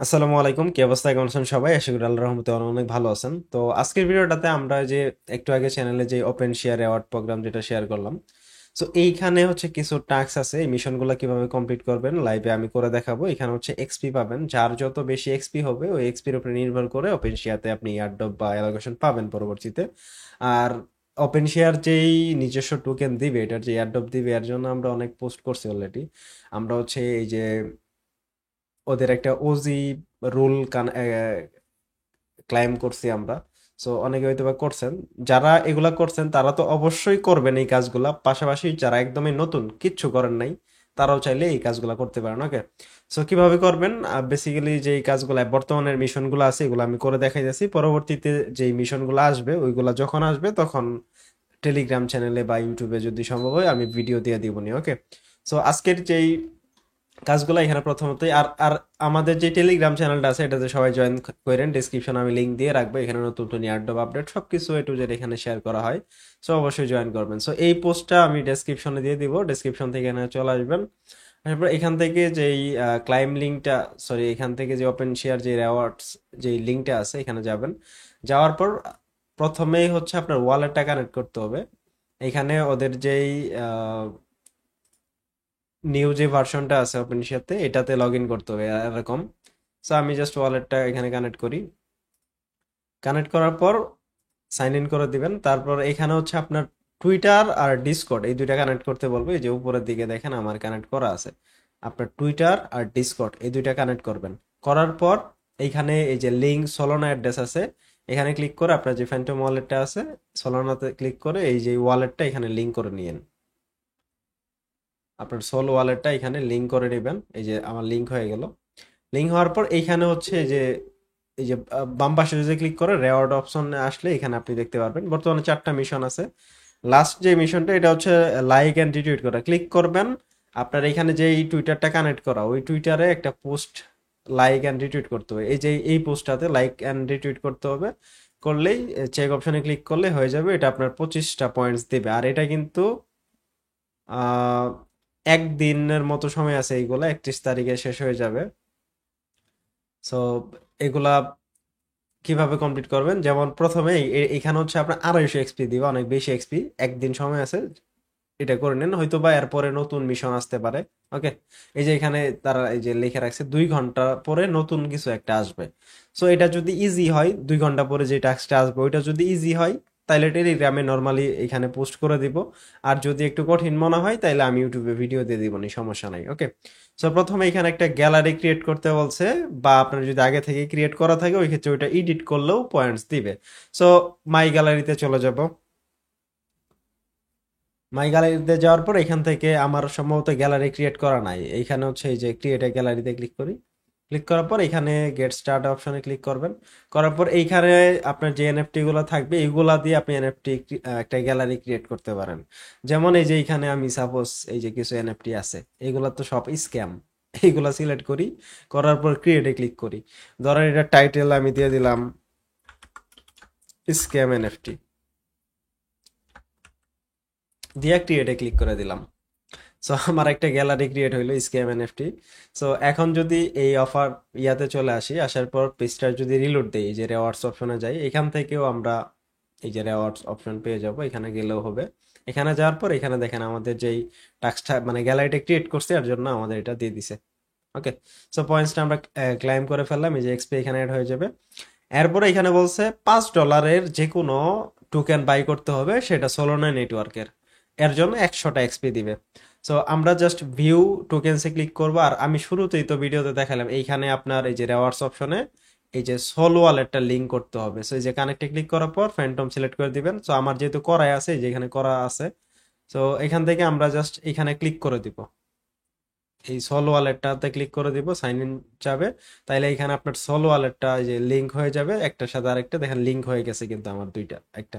আসসালামু আলাইকুম, কি অবস্থা? কেমন আছেন সবাই? আশা করি আল্লাহর রহমতে অনেক অনেক ভালো আছেন। তো আজকের ভিডিওটাতে আমরা যে একটু আগে চ্যানেলে যে ওপেন শেয়ার অ্যাওয়ার্ড প্রোগ্রাম যেটা শেয়ার করলাম, সো এইখানে হচ্ছে কিছু টাস্ক আছে। এই মিশনগুলো কিভাবে কমপ্লিট করবেন লাইভে আমি করে দেখাবো। এখানে হচ্ছে এক্সপি পাবেন, যার যত বেশি এক্সপি হবে ওই এক্সপির উপরে নির্ভর করে ওপেন শেয়ারতে আপনি ইয়ারড্রপ বা অ্যালোকেশন পাবেন পরবর্তীতে। আর ওপেন শেয়ার যেই নিজস্ব টোকেন দিবে, এটার যে ইয়ারড্রপ দিবে, এর জন্য আমরা অনেক পোস্ট করছি অলরেডি। আমরা হচ্ছে এই যে ওদের একটা ওজি রুল ক্লাইম করছি আমরা। সো অনেকে হয়তো বা করছেন। যারা এগুলা করছেন তারা তো অবশ্যই করবেন এই কাজগুলা, পাশাপাশি যারা একদমই নতুন কিচ্ছু করেন নাই তারাও চাইলে এই কাজগুলা করতে পারেন। ওকে, সো কিভাবে করবেন? বেসিক্যালি যে এই কাজগুলা বর্তমানের মিশনগুলো আছে এগুলো আমি করে দেখাই যাচ্ছি। পরবর্তীতে যে মিশনগুলো আসবে ওইগুলা যখন আসবে তখন টেলিগ্রাম চ্যানেলে বা ইউটিউবে যদি সম্ভব হয় আমি ভিডিও দিয়ে দিব নি। ওকে, সো আজকের যেই কাজগুলো এখানে প্রথমতই আর আর আমাদের যে টেলিগ্রাম চ্যানেলটা আছে এটাতে সবাই জয়েন করেন। ডিসক্রিপশন আমি লিংক দিয়ে রাখবো। এখানে নতুন নতুন ইয়ারডপ আপডেট সবকিছু এ টু জেড এখানে শেয়ার করা হয়। সো অবশ্যই জয়েন করবেন। সো এই পোস্টটা আমি ডেসক্রিপশনে দিয়ে দিব, ডেসক্রিপশন থেকে এখানে চলে আসবেন। তারপর এখান থেকে যেই ক্লাইম লিঙ্কটা, সরি, এখান থেকে যে ওপেন শেয়ার যে রেওয়ার্ডস যে লিঙ্কটা আছে এখানে যাবেন। যাওয়ার পর প্রথমেই হচ্ছে আপনার ওয়ালেটটা কানেক্ট করতে হবে। এখানে ওদের যেই নিউ যে ভার্সনটা আছে ওপেনশিয়াতে এটাতে লগ ইন করতে হবে এরকম। সো আমি জাস্ট ওয়ালেটটা এখানে কানেক্ট করি। কানেক্ট করার পর সাইন ইন করে দিবেন। তারপর এখানে হচ্ছে আপনার টুইটার আর ডিসকর্ড এই দুইটা কানেক্ট করতে বলবো। এই যে উপরের দিকে দেখেন আমার কানেক্ট করা আছে। আপনার টুইটার আর ডিসকর্ড এই দুইটা কানেক্ট করবেন। করার পর এইখানে এই যে লিঙ্ক সোলানা অ্যাড্রেস আছে, এখানে ক্লিক করে আপনার যে ফ্যান্টম ওয়ালেটটা আছে সোলানাতে ক্লিক করে এই যে ওয়ালেটটা এখানে লিঙ্ক করে নিয়েন। আপনার সোল ওয়ালেটটা এখানে লিঙ্ক করে নেবেন। এই যে আমার লিঙ্ক হয়ে গেল। লিঙ্ক হওয়ার পর এইখানে হচ্ছে এই যে বাম পাশে যদি ক্লিক করে রেওয়ার্ড অপশনে আসলে এখানে আপনি দেখতে পারবেন বর্তমানে 4টা মিশন আছে। লাস্ট যে মিশনটা এটা হচ্ছে লাইক এন্ড রিটুইট করা। ক্লিক করবেন। আপনার এখানে যে এই টুইটারটা কানেক্ট করা ওই টুইটারে একটা পোস্ট লাইক এন্ড রিটুইট করতে হবে। এই যে এই পোস্টটাতে লাইক এন্ড রিটুইট করতে হবে। করলেই চেক অপশনে ক্লিক করলে হয়ে যাবে। এটা আপনার 25টা পয়েন্টস দিবে। আর এটা কিন্তু আহ একদিনের মতো সময় আছে, এইগুলা 31 তারিখে শেষ হয়ে যাবে। সো এগুলা কিভাবে কমপ্লিট করবেন? যেমন প্রথমে এখানে হচ্ছে আপনার 250 এক্সপি দিবে, অনেক বেশি এক্সপি। একদিন সময় আছে, এটা করে নেন। হয়তো বা এরপরে নতুন মিশন আসতে পারে। ওকে, এই যে এখানে তারা এই যে লিখে রাখছে 2 ঘন্টা পরে নতুন কিছু একটা আসবে। সো এটা যদি ইজি হয়, 2 ঘন্টা পরে যে টাস্কটা আসবে ওইটা যদি ইজি হয় তাহলে টেলিগ্রামে নর্মালি এখানে পোস্ট করে দিব। আর যদি একটু কঠিন মনে হয় তাহলে আমি ইউটিউবে ভিডিও দিয়ে দিব, নি সমস্যা নাই। ওকে, সো প্রথমে এখানে একটা গ্যালারি ক্রিয়েট করতে বলছে, বা আপনার যদি আগে থেকে ক্রিয়েট করা থাকে ওই ক্ষেত্রে ওইটা এডিট করলেও পয়েন্টস দিবে। সো মাই গ্যালারিতে চলে যাব। মাই গ্যালারিতে যাওয়ার পর এখান থেকে আমার সম্ভবত গ্যালারি ক্রিয়েট করা নাই। এইখানে হচ্ছে এই যে ক্রিয়েট এ গ্যালারিতে ক্লিক করি। ক্লিক করার পর এখানে গেট স্টার্ট অপশনে ক্লিক করবেন। করার পর এইখানে আপনার যে এনএফটি গুলো থাকবে এগুলা দিয়ে আপনি এনএফটি একটা গ্যালারি ক্রিয়েট করতে পারেন। যেমন এই যে এখানে আমি সাপোজ এই যে কিছু এনএফটি আছে, এগুলা তো সব স্ক্যাম। এইগুলা সিলেক্ট করি, করার পর ক্রিয়েটে ক্লিক করি। ধরেন এটা টাইটেল আমি দিয়ে দিলাম স্ক্যাম এনএফটি, দিয়ে ক্রিয়েটে ক্লিক করে দিলাম। সো আমার একটা গ্যালারি ক্রিয়েট হইলো স্ক্যাম এনএফটি। সো এখন যদি এই অফার ইয়াতে চলে আসি, আসার পর পেজটা যদি রিলোড দেই, এই যে রেওয়ার্ডস অপশনে যাই, এখান থেকেও আমরা এই যে রেওয়ার্ডস অপশন পেয়ে যাব। এখানে গেলেও হবে। এখানে যাওয়ার পর এখানে দেখেন আমাদের যেই টাস্কটা মানে গ্যালারিটা ক্রিয়েট করছে এর জন্য আমাদের এটা দিয়ে দিছে। ওকে, সো পয়েন্টসটা আমরা ক্লাইম করে ফেললাম। এই যে এক্সপি এখানে অ্যাড হয়ে যাবে। এরপরে এখানে বলছে $5 যে কোনো টোকেন বাই করতে হবে, সেটা সোলোনা নেটওয়ার্কের। এর জন্য 100টা এক্সপি দিবে। সো আমরা জাস্ট ভিউ টোকেনসে ক্লিক করব। আর আমি শুরুতেই তো ভিডিওতে দেখালাম এইখানে আপনার এই যে রেওয়ার্ডস অপশনে এই যে সোল ওয়ালেটটা লিঙ্ক করতে হবে। সো এই যে কানেক্টে ক্লিক করার পর ফ্যান্টম সিলেক্ট করে দিবেন। সো আমার যেহেতু করাই আছে, এই যে এখানে করা আছে, সো এখান থেকে আমরা জাস্ট এখানে ক্লিক করে দিব। এই সোল ওয়ালেটটাতে ক্লিক করে দিব, সাইন ইন যাবে। তাইলে এখানে আপনার সোল ওয়ালেটটা যে লিংক হয়ে যাবে একটার সাথে আরেকটা। দেখেন লিংক হয়ে গেছে কিন্তু আমার দুইটা একটা।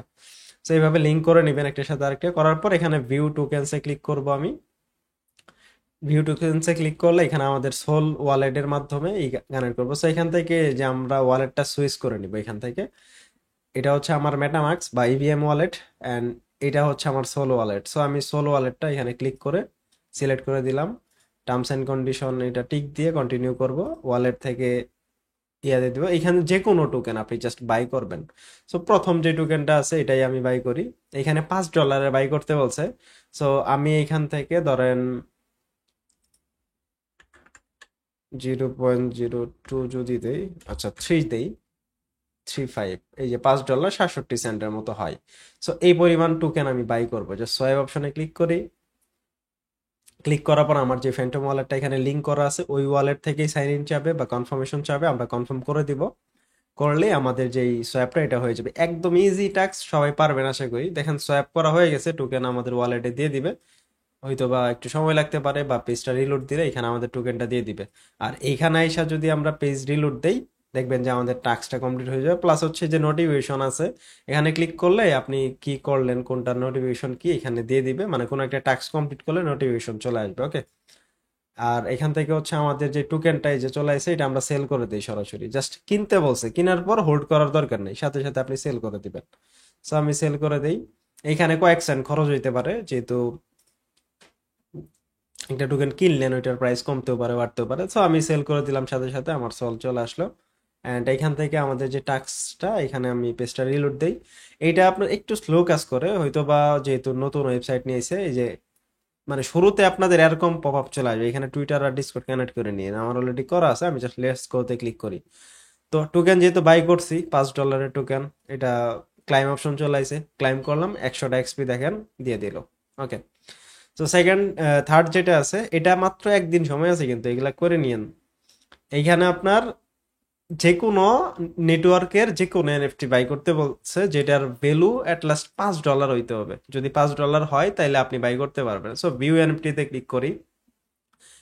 তো এইভাবে লিংক করে নেবেন একটার সাথে আরেকটা। করার পর এখানে ভিউ টোকেনসে ক্লিক করব আমি। ভিউ টোকেনসে ক্লিক করলে এখানে আমাদের সোল ওয়ালেটের মাধ্যমে এই কানেক্ট করবো। সো এখান থেকে যে আমরা ওয়ালেটটা সুইচ করে নিব এখান থেকে। এটা হচ্ছে আমার মেটামাক্স বা ইভিএম ওয়ালেট, অ্যান্ড এটা হচ্ছে আমার সোল ওয়ালেট। সো আমি সোল ওয়ালেটটা এখানে ক্লিক করে সিলেক্ট করে দিলাম। টার্মস এন্ড কন্ডিশন এটা টিক দিয়ে কন্টিনিউ করব। ওয়ালেট থেকে ইয়াতে দিব, এখানে যে কোনো টোকেন আপনি জাস্ট বাই করবেন। সো প্রথম যে টোকেনটা আছে এটাই আমি বাই করি। এখানে $5 বাই করতে বলছে। সো আমি এখান থেকে ধরেন 0.02 যদি দেই, আচ্ছা 3 দেই, 35, এই যে $5 67 মতো হয়। সো এই পরিমাণ টোকেন আমি বাই করবো। জাস্ট সোয়াইপ অপশনে ক্লিক করি। ক্লিক করার পর আমার যে ফ্যান্টম ওয়ালেটটা এখানে লিংক করা আছে ওই ওয়ালেট থেকেই সাইন ইন চাবে বা কনফার্মেশন চাবে, আমরা কনফার্ম করে দিব। করলে আমাদের যেই সোয়াপটা এটা হয়ে যাবে। একদম ইজি টাস্ক, সবাই পারবেন আশা করি। দেখেন সোয়াপ করা হয়ে গেছে, টোকেন আমাদের ওয়ালেটে দিয়ে দিবে। হয়তো বা একটু সময় লাগতে পারে, বা পেজটা রিলোড দিলে এখানে আমাদের টোকেনটা দিয়ে দিবে। আর এইখানে আইসা যদি আমরা পেজ রিলোড দেই, দেখবেন যে আমাদের টাস্কটা কমপ্লিট হয়ে যাবে। প্লাস হচ্ছে যে নোটিফিকেশন আছে, এখানে ক্লিক করলে আপনি কি করলেন, কোনটার নোটিফিকেশন কি এখানে দিয়ে দিবে, মানে কোনো একটা টাস্ক কমপ্লিট করলে নোটিফিকেশন চলে আসবে। ওকে। আর এখান থেকে হচ্ছে আমাদের যে টোকেনটা এই যে চলে আসে, এটা আমরা সেল করে দিই সরাসরি। জাস্ট কিনতে বলছে, কেনার পর হোল্ড করার দরকার নেই, সাথে সাথে আপনি সেল করে দিবেন। সো আমি সেল করে দেই। এখানে কয়েক সেন্ট খরচ হইতে পারে, যেহেতু একটা টোকেন কিনলেন, ওইটার প্রাইস কমতেও পারে বাড়তেও পারে। সো আমি সেল করে দিলাম, সাথে সাথে আমার সল চলে আসলো। অ্যান্ড এখান থেকে আমাদের যে টাস্কটা, এখানে আমি পেজটা রিলোড দেই। এইটা আপনার একটু স্লো কাজ করে হয়তো বা, যেহেতু নতুন ওয়েবসাইট নিয়েছে। এই যে মানে শুরুতে আপনাদের এরকম পপ আপ চলে আসবে, এখানে টুইটার আর ডিসকর্ড কানেক্ট করে নিয়ে আমার অলরেডি করা আছে। আমি জাস্ট লেটস গোতে ক্লিক করি। তো টোকেন যেহেতু বাই করছি, $5 টোকেন, এটা ক্লাইম অপশন চলে আসে, ক্লাইম করলাম, 100টা এক্সপি দেখেন দিয়ে দিল। ওকে। তো সেকেন্ড, থার্ড যেটা আছে, এটা মাত্র একদিন সময় আছে, কিন্তু এগুলা করে নিয়েন। এইখানে আপনার যে কোনো নেটওয়ার্কের যে কোনো এনএফটি বাই করতে বলছে, যেটার ভ্যালু অ্যাট লাস্ট $5 হইতে হবে। যদি $5 হয় তাহলে আপনি বাই করতে পারবেন। সো ভিউ এনএফটি তে ক্লিক করি।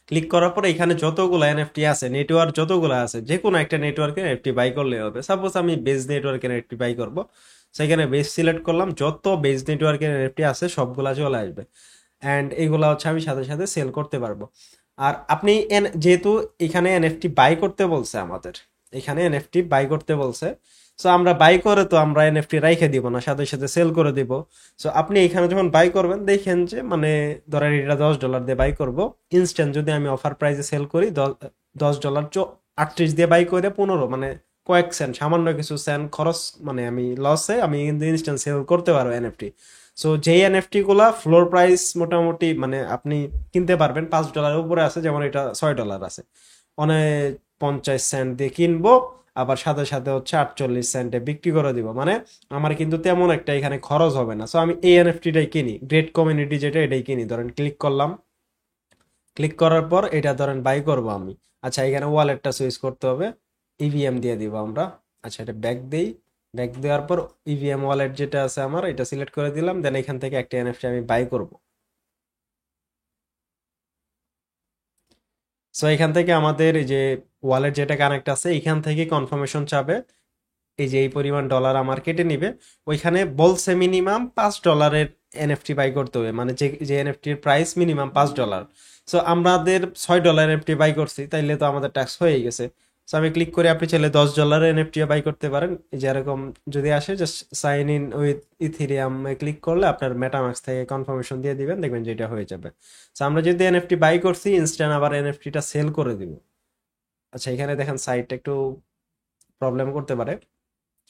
ক্লিক করার পরে এখানে যতগুলো এনএফটি আছে, নেটওয়ার্ক যতগুলো আছে, যে কোনো একটা নেটওয়ার্কের এনএফটি বাই করলে হবে। সাপোজ আমি বেজ নেটওয়ার্কের এনএফটি বাই করব, সেখানে বেজ সিলেক্ট করলাম, যত বেজ নেটওয়ার্কের এনএফটি আছে সবগুলা চলে আসবে। অ্যান্ড এইগুলা হচ্ছে আমি সাথে সাথে সেল করতে পারবো। আর আপনি যেহেতু এখানে এনএফটি বাই করতে বলছে আমাদের, এখানে এনএফটি বাই করতে বলছে। সো আমরা বাই করে তো আমরা এনএফটি রাইখে দিব না, সাথে সাথে সেল করে দিব। সো আপনি এখানে যখন বাই করবেন, দেখেন যে মানে ধরেন এটা $10 দিয়ে বাই করব, ইনস্ট্যান্ট যদি আমি অফার প্রাইসে সেল করি, $10 38 দিয়ে বাই করে 15, মানে কয়েক সেন্ট, সামান্য কিছু সেন্ট খরচ, মানে আমি লসে আমি কিন্তু ইনস্ট্যান্ট সেল করতে পারবো এনএফটি। সো যেই এনএফটি গুলা ফ্লোর প্রাইস মোটামুটি মানে আপনি কিনতে পারবেন $5 উপরে আছে, যেমন এটা $6 আছে, অনেক 50 সেন্ট দিয়ে কিনবো, আবার সাথে সাথে হচ্ছে 48 সেন্টে বিক্রি করে দিব। মানে আমার কিন্তু তেমন একটা এখানে খরচ হবে না। সো আমি এই এনএফটিটাই কিনি, গ্রেট কমিউনিটি যেটা, এটাই কিনি। ধরেন ক্লিক করলাম, ক্লিক করার পর এটা ধরেন বাই করব আমি। আচ্ছা, এখানে ওয়ালেটটা সুইচ করতে হবে, ইভিএম দিয়ে দিব আমরা। আচ্ছা, এটা ব্যাক দেই। ব্যাক দেওয়ার পর ইভিএম ওয়ালেট যেটা আছে আমার, এটা সিলেক্ট করে দিলাম। দেন এখান থেকে একটা এনএফটি আমি বাই করব। সো এখান থেকে আমাদের এই যে ওয়ালেট যেটা কানেক্ট আছে, এখান থেকে কনফার্মেশন চাবে। এই যে এই পরিমাণ ডলার আমার কেটে নিবে। ওইখানে বলছে মিনিমাম $5 এনএফটি বাই করতে হবে, মানে যে যে এনএফটির প্রাইস মিনিমাম $5। সো আমাদের $6 এনএফটি বাই করছি, তাইলে তো আমাদের ট্যাক্স হয়ে গেছে। সো আমি ক্লিক করে, আপনি চাইলে $10 এনএফটি বাই করতে পারেন। এই যে এরকম যদি আসে, just sign in with Ethereum click করলে আপনার মেটামাক্স থেকে কনফার্মেশন দিয়ে দিবেন, দেখবেন যে এটা হয়ে যাবে। সো আমরা যদি এনএফটি বাই করছি, ইনস্ট্যান্ট আবার এনএফটিটা সেল করে দিব। আচ্ছা, এখানে দেখেন সাইটটা একটু প্রবলেম করতে পারে।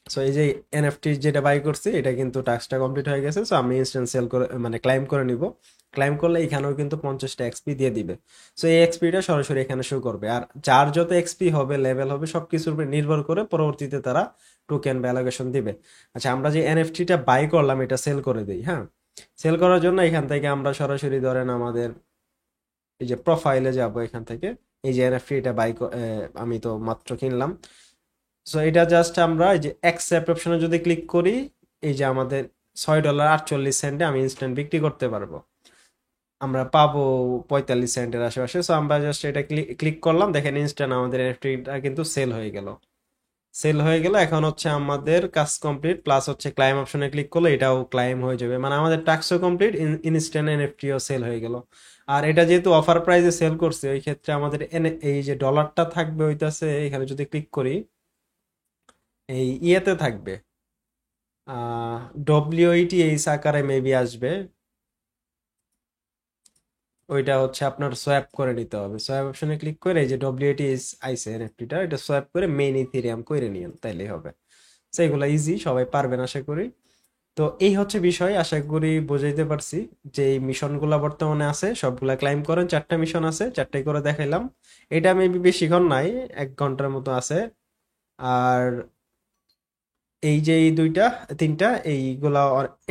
সো এই যে এনএফটি যেটা বাই করছি, এটা কিন্তু টাস্কটা কমপ্লিট হয়ে গেছে। সো আমি ইনস্ট্যান্ট সেল করে মানে ক্লাইম করে নিব। ক্লাইম করলে এখানেও কিন্তু 50টা এক্সপি দিয়ে দিবে। সো এই এক্সপিটা সরাসরি এখানে শো করবে। আর যার যত এক্সপি হবে, লেভেল হবে, সবকিছুর উপর নির্ভর করে পরবর্তীতে তারা টোকেন বা অ্যালোকেশন দিবে। আচ্ছা, আমরা যে এনএফটিটা বাই করলাম, এটা সেল করে দিই। হ্যাঁ, সেল করার জন্য এখান থেকে আমরা সরাসরি ধরেন আমাদের এই যে প্রোফাইলে যাব, এখান থেকে এই যে এনএফটি এটা আমি তো মাত্র কিনলাম। সো এটা জাস্ট আমরা এই যে অ্যাকসেপ্ট অপশনে যদি ক্লিক করি, এই যে আমাদের $6.48 আমি ইনস্ট্যান্ট বিক্রি করতে পারবো। আমরা পাবো 45 সেন্টের আশেপাশে। সো আমরা জাস্ট এটা ক্লিক করলাম, দেখেন ইনস্ট্যান্ট আমাদের এনএফটিটা কিন্তু সেল হয়ে গেল। সেল হয়ে গেল। এখন হচ্ছে আমাদের কাজ কমপ্লিট, প্লাস হচ্ছে ক্লাইম অপশনে ক্লিক করলে এটাও ক্লাইম হয়ে যাবে, মানে আমাদের টাস্কও কমপ্লিট, ইনস্ট্যান্ট এনএফটিও সেল হয়ে গেল। আর এটা যেহেতু অফার প্রাইসে সেল করছে, ওই ক্ষেত্রে আমাদের এই যে ডলারটা থাকবে হইতাছে, এখানে যদি ক্লিক করি, এই ইয়েতে থাকবে, ডব্লিউইটিএইচ আকারে মেবি আসবে। ওইটা হচ্ছে আপনার সোয়াপ করে নিতে হবে। সোয়াপ অপশনে ক্লিক করে এই যে ডব্লিউটিএস আইসে এনএফটিটা, এটা সোয়াপ করে মেইন ইথেরিয়াম করে নিয়েন, তাইলেই হবে। তো এগুলো ইজি, সবাই পারবেন আশা করি। তো এই হচ্ছে বিষয়, আশা করি বুঝাইতে পারছি। যে এই মিশনগুলা বর্তমানে আছে সবগুলা ক্লাইম করেন, 4টা মিশন আছে, 4টাই করে দেখাইলাম। এটা মেবি বেশিক্ষণ নাই, 1 ঘন্টার মতো আছে। আর এই যে এই দুইটা, তিনটা এইগুলা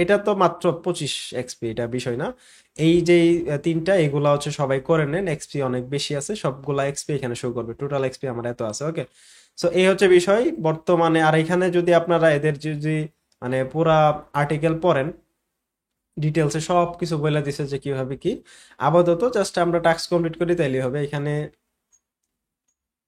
এটা তো মাত্র 25 এক্সপি, এটা বিষয় না। এই যে এই তিনটা, এগুলা হচ্ছে সবাই করে নেন, এক্সপি অনেক বেশি আছে, সবগুলা এক্সপি এখানে শো করবে, টোটাল এক্সপি আমার এত আছে। ওকে, সো এই হচ্ছে বিষয় বর্তমানে। আর এখানে যদি আপনারা এদের যদি মানে পুরা আর্টিকেল পড়েন, ডিটেলসে সব কিছু বলে দিছে যে কিভাবে কি। আপাতত জাস্ট আমরা টাস্ক কমপ্লিট করি তাইলে হবে। এখানে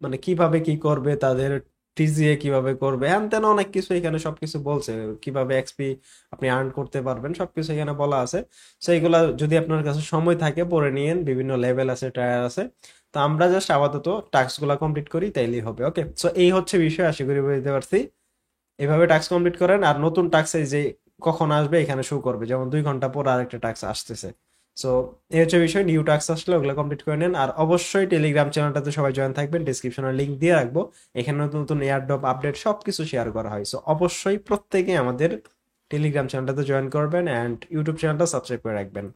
মানে কিভাবে কি করবে, তাদের টিজিএ কিভাবে করবে, হ্যান তেন অনেক কিছু এখানে সবকিছু বলছে। কিভাবে এক্সপি আপনি আর্ন করতে পারবেন সবকিছু এখানে বলা আছে। তো এইগুলা যদি আপনার কাছে সময় থাকে পড়ে নিয়েন, বিভিন্ন লেভেল আছে, টায়ার আছে। তো আমরা জাস্ট আপাতত টাস্ক গুলা কমপ্লিট করি তাইলেই হবে। ওকে, সো এই হচ্ছে বিষয়, আশা করি বুঝতে পারছি। এভাবে টাস্ক কমপ্লিট করেন, আর নতুন টাস্ক যে কখন আসবে এখানে শো করবে, যেমন 2 ঘন্টা পর আরেকটা টাস্ক আসতেছে। সো এই হচ্ছে বিষয়, নিউ টাস্ক আসলে ওগুলো কমপ্লিট করে নেন। আর অবশ্যই টেলিগ্রাম চ্যানেলটাতে সবাই জয়েন থাকবেন, ডিসক্রিপশনে লিংক দিয়ে রাখবো। এখানে নতুন নতুন এয়ারড্রপ আপডেট সবকিছু শেয়ার করা হয়। সো অবশ্যই প্রত্যেকে আমাদের টেলিগ্রাম চ্যানেলটাতে জয়েন করবেন, অ্যান্ড ইউটিউব চ্যানেলটা সাবস্ক্রাইব করে রাখবেন।